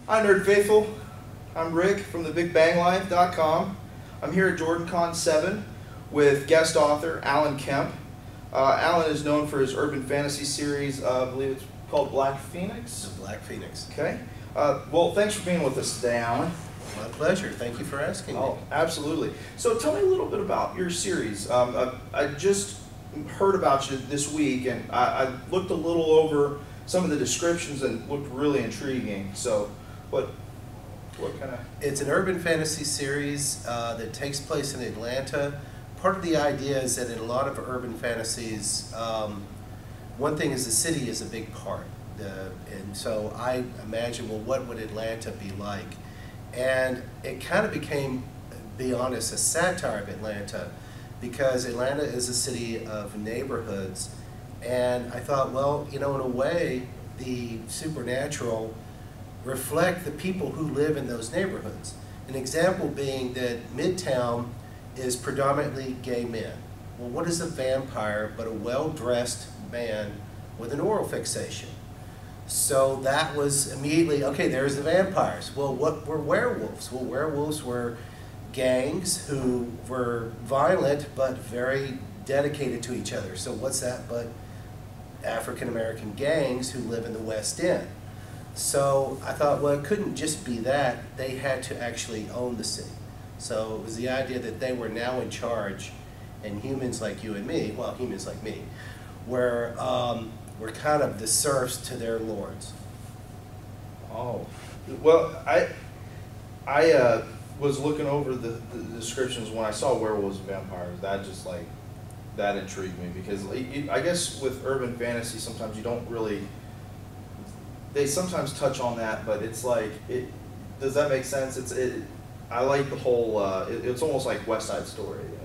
Hi Nerd Faithful, I'm Rick from thebigbanglife.com. I'm here at JordanCon 7 with guest author Allan Kemp. Allan is known for his urban fantasy series, I believe it's called Black Phoenix. The Black Phoenix. Okay. Well, thanks for being with us today, Allan. My pleasure. Thank you for asking me. Oh, absolutely. So tell me a little bit about your series. I just heard about you this week, and I looked a little over some of the descriptions and looked really intriguing. So what kind of... It's an urban fantasy series that takes place in Atlanta. Part of the idea is that in a lot of urban fantasies, one thing is the city is a big part. And so I imagine, well, what would Atlanta be like? And it kind of became, to be honest, a satire of Atlanta, because Atlanta is a city of neighborhoods. And I thought, well, you know, in a way, the supernatural reflect the people who live in those neighborhoods. An example being that Midtown is predominantly gay men. Well, what is a vampire but a well-dressed man with an oral fixation? So that was immediately, okay, there's the vampires. Well, what were werewolves? Well, werewolves were gangs who were violent but very dedicated to each other. So what's that but African-American gangs who live in the West End? So I thought, well, it couldn't just be that. They had to actually own the city. So it was the idea that they were now in charge, and humans like you and me, well, humans like me, were kind of the serfs to their lords. Oh, well, I was looking over the descriptions when I saw werewolves and vampires. That intrigued me, because I guess with urban fantasy sometimes you don't really, they sometimes touch on that, but it's like, does that make sense? I like the whole, it's almost like West Side Story, you know?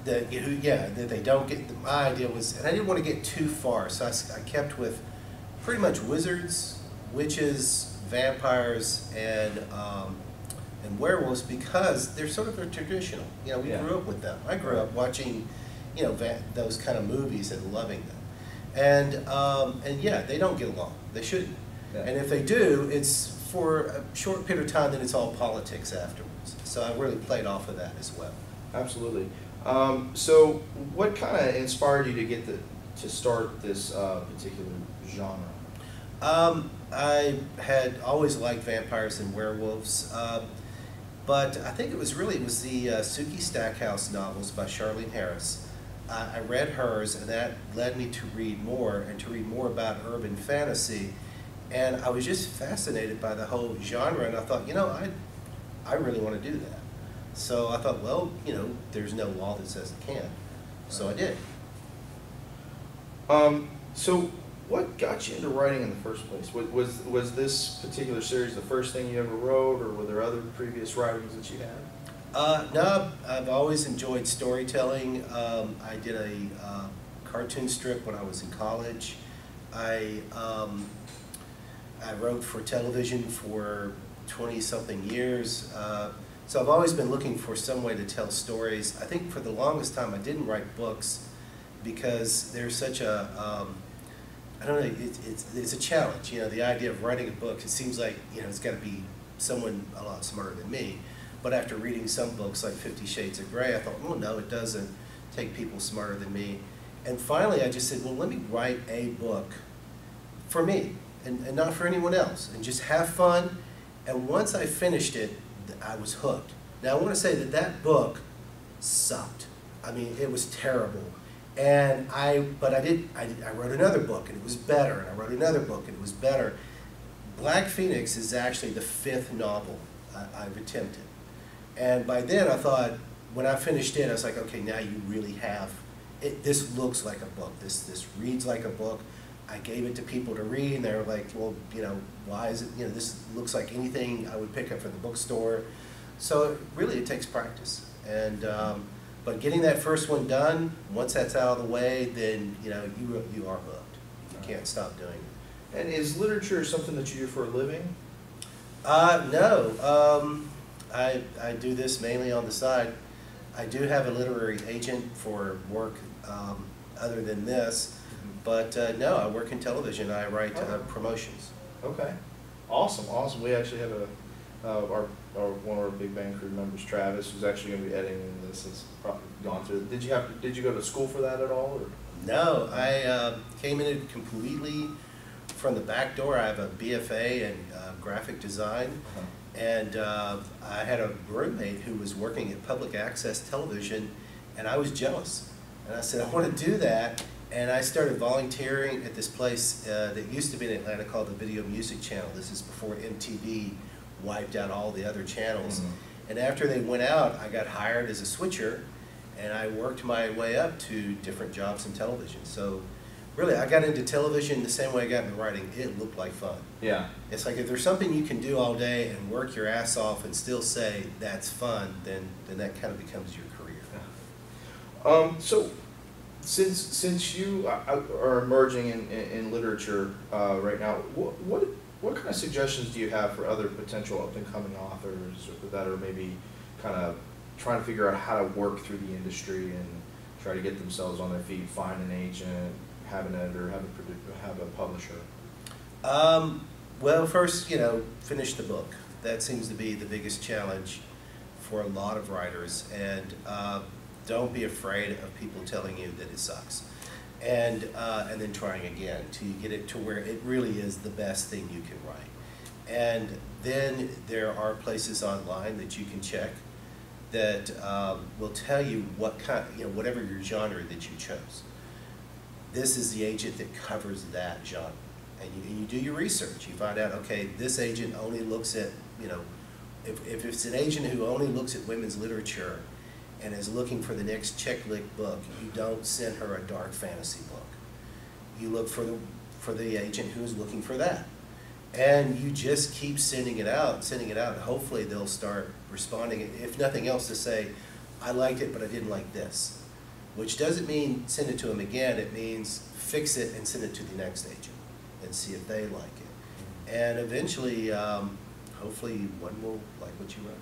That they don't get, my idea was, and I didn't want to get too far, so I kept with pretty much wizards, witches, vampires, and werewolves, because they're sort of a traditional. You know, we grew up with them. I grew up watching, you know, those kind of movies and loving them. And yeah, they don't get along. They shouldn't. Yeah. And if they do, it's for a short period of time, then it's all politics afterwards. So I really played off of that as well. Absolutely. So what kind of inspired you to start this particular genre? I had always liked vampires and werewolves, but I think it was the Sookie Stackhouse novels by Charlene Harris. I read hers, and that led me to read more, and to read more about urban fantasy. And I was just fascinated by the whole genre, and I thought, you know, I really want to do that. So I thought, well, you know, there's no law that says it can't. So I did. So what got you into writing in the first place? Was this particular series the first thing you ever wrote, or were there other previous writings that you had? No, I've always enjoyed storytelling. I did a cartoon strip when I was in college. I wrote for television for 20-something years. So I've always been looking for some way to tell stories. I think for the longest time I didn't write books because there's such a, I don't know, it's a challenge. You know, the idea of writing a book, it seems like, you know, it's got to be someone a lot smarter than me. But after reading some books like 50 Shades of Grey, I thought, oh no, it doesn't take people smarter than me. And finally I just said, well, let me write a book for me and not for anyone else, and just have fun. And once I finished it, I was hooked. Now I want to say that book sucked. I mean, it was terrible. And I wrote another book, and it was better, and I wrote another book, and it was better. Black Phoenix is actually the 5th novel I've attempted. And by then I thought, when I finished it, I was like, okay, now you really have, this looks like a book. This reads like a book. I gave it to people to read, and they were like, well, you know, why is it, you know, this looks like anything I would pick up from the bookstore. So really it takes practice. And but getting that first one done, once that's out of the way, then, you know, you are hooked. You can't stop doing it. And is literature something that you do for a living? No. I do this mainly on the side. I do have a literary agent for work other than this. But no, I work in television. I write promotions. Okay, Awesome, awesome. We actually had one of our big band crew members, Travis, who's actually going to be editing this. Has probably gone through. Did you go to school for that at all? Or? No, I came in it completely from the back door. I have a BFA in graphic design, and I had a roommate who was working at public access television, and I was jealous. And I said, I want to do that. And I started volunteering at this place that used to be in Atlanta called the Video Music Channel. This is before MTV wiped out all the other channels. And after they went out, I got hired as a switcher, and I worked my way up to different jobs in television. So really, I got into television the same way I got into writing. It looked like fun. Yeah. It's like if there's something you can do all day and work your ass off and still say that's fun, then that kind of becomes your career. Yeah. So since you are emerging in literature right now, what kind of suggestions do you have for other potential up-and-coming authors that are maybe kind of trying to figure out how to work through the industry and try to get themselves on their feet, find an agent, have an editor, have a publisher? Well, first, finish the book. That seems to be the biggest challenge for a lot of writers, and don't be afraid of people telling you that it sucks, and then trying again till you get it to where it really is the best thing you can write. And then there are places online that you can check that will tell you what kind, whatever your genre that you chose. This is the agent that covers that genre, and you do your research. You find out, okay, this agent only looks at, if it's an agent who only looks at women's literature and is looking for the next chick-lit book, you don't send her a dark fantasy book. You look for the agent who's looking for that. And you just keep sending it out, and hopefully they'll start responding, if nothing else, to say, I liked it, but I didn't like this. Which doesn't mean send it to them again, it means fix it and send it to the next agent and see if they like it. And eventually, hopefully one will like what you wrote.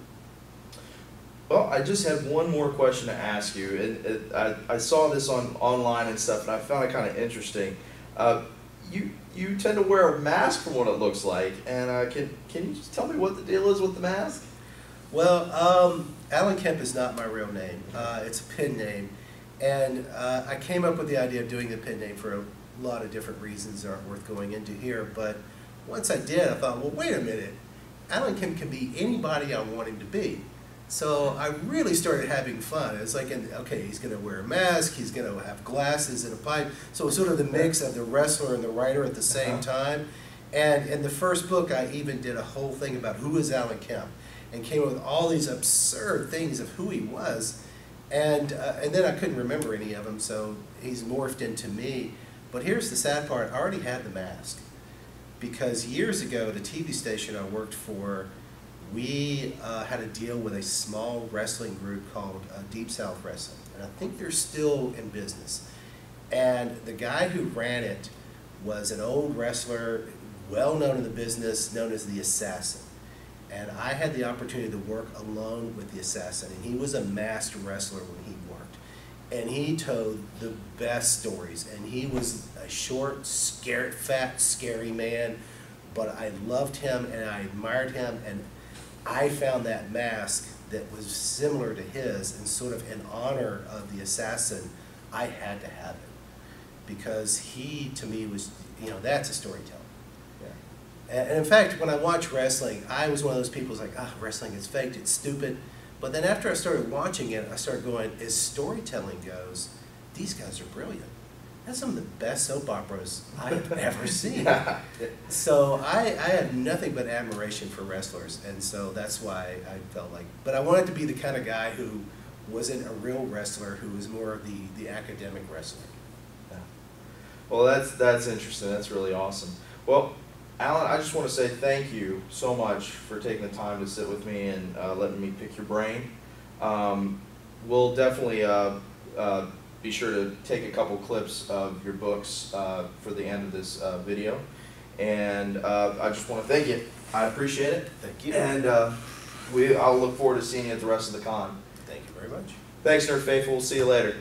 Well, I just have one more question to ask you, and I saw this online and stuff, and I found it kind of interesting. You tend to wear a mask from what it looks like, and can you just tell me what the deal is with the mask? Well, Allan Kemp is not my real name. It's a pen name, and I came up with the idea of doing the pen name for a lot of different reasons that aren't worth going into here, but once I did, I thought, well, wait a minute. Allan Kemp can be anybody I want him to be. So I really started having fun. It's like, okay, he's going to wear a mask, he's going to have glasses and a pipe. So it's sort of the mix of the wrestler and the writer at the same time. And in the first book, I even did a whole thing about who is Allan Kemp, and came up with all these absurd things of who he was. And then I couldn't remember any of them, so he's morphed into me. But here's the sad part, I already had the mask. Because years ago at a TV station I worked for, we had a deal with a small wrestling group called Deep South Wrestling, and I think they're still in business. And the guy who ran it was an old wrestler, well known in the business, known as the Assassin. And I had the opportunity to work alone with the Assassin, and he was a masked wrestler when he worked. And he told the best stories, and he was a short, scared, fat, scary man, but I loved him and I admired him, and I found that mask that was similar to his, and sort of in honor of the Assassin, I had to have it. Because he, to me, was, that's a storyteller. Yeah. And in fact, when I watch wrestling, I was one of those people who's like, wrestling is faked, it's stupid. But then after I started watching it, I started going, as storytelling goes, these guys are brilliant. That's some of the best soap operas I have ever seen. So I have nothing but admiration for wrestlers, and so that's why I felt like, but I wanted to be the kind of guy who wasn't a real wrestler, who was more of the academic wrestler. Yeah. Well, that's interesting. That's really awesome. Well, Allan, I just want to say thank you so much for taking the time to sit with me and letting me pick your brain. We'll definitely be sure to take a couple clips of your books for the end of this video. And I just want to thank you. I appreciate it. Thank you. And I'll look forward to seeing you at the rest of the con. Thank you very much. Thanks, Nerd Faithful. We'll see you later.